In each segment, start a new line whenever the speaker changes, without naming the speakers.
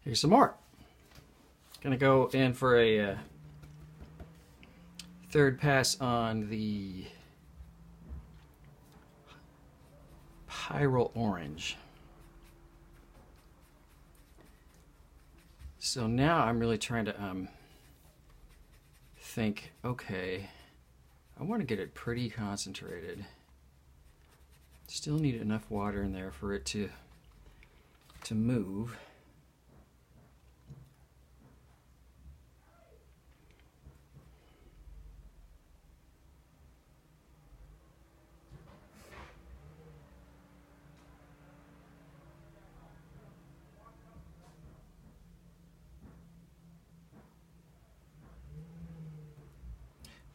Here's some more. Gonna go in for a third pass on the Pyro Orange. So now I'm really trying to think, okay, I want to get it pretty concentrated. Still need enough water in there for it to move.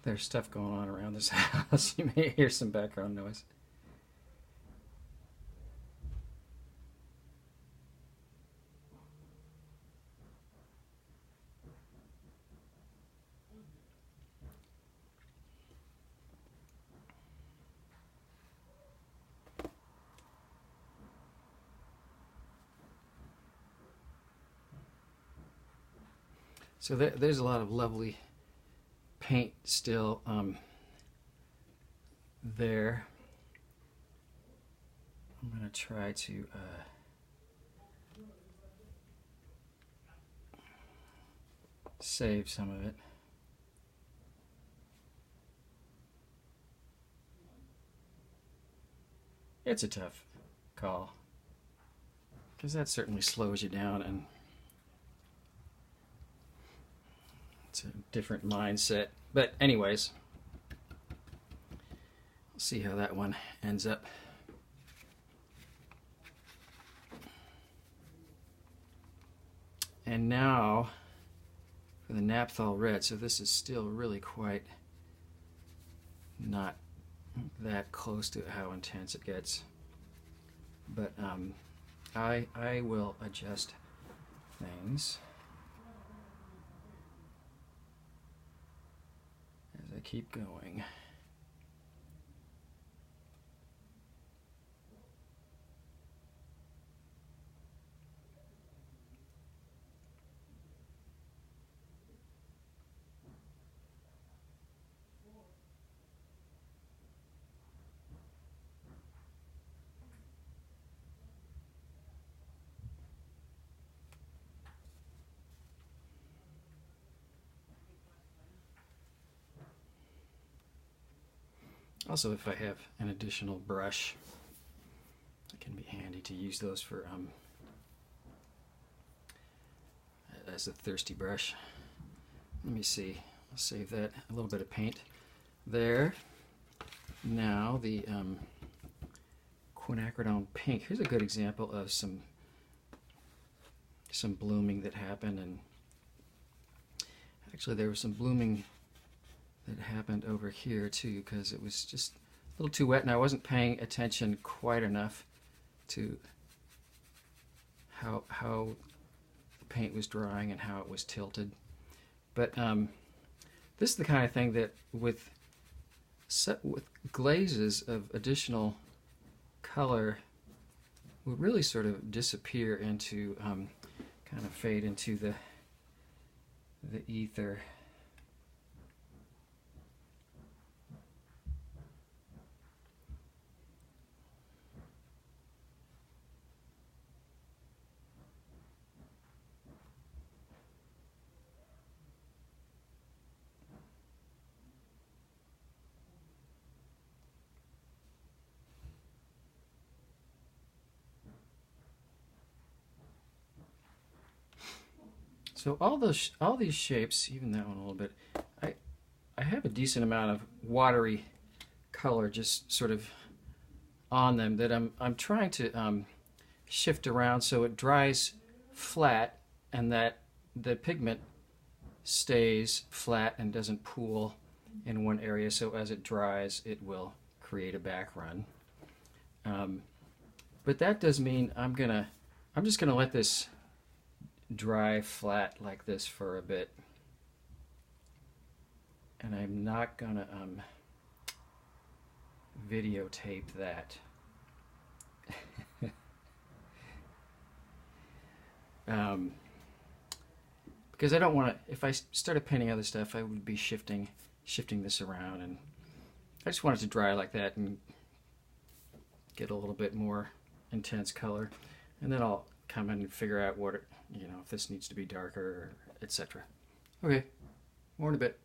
There's stuff going on around this house. You may hear some background noise. So there's a lot of lovely paint still there. I'm going to try to save some of it. It's a tough call because that certainly slows you down, and it's a different mindset. But anyways, we'll see how that one ends up. And now for the Naphthol Red. So this is still really quite not that close to how intense it gets. But I will adjust things as I keep going. Also, if I have an additional brush, it can be handy to use those for as a thirsty brush. Let me see. I'll save that. A little bit of paint there. Now the quinacridone pink. Here's a good example of some blooming that happened, and actually there was some blooming that happened over here too, because it was just a little too wet and I wasn't paying attention quite enough to how the paint was drying and how it was tilted. But this is the kind of thing that with glazes of additional color will really sort of disappear into kind of fade into the ether. So all these shapes, even that one a little bit, I have a decent amount of watery color just sort of on them that I'm trying to shift around so it dries flat and that the pigment stays flat and doesn't pool in one area, so as it dries it will create a back run. But that does mean I'm just gonna let this dry flat like this for a bit, and I'm not gonna videotape that. because I don't want to, if I started painting other stuff, I would be shifting this around, and I just want it to dry like that and get a little bit more intense color, and then I'll come in and figure out what it, if this needs to be darker, etc. Okay, more in a bit.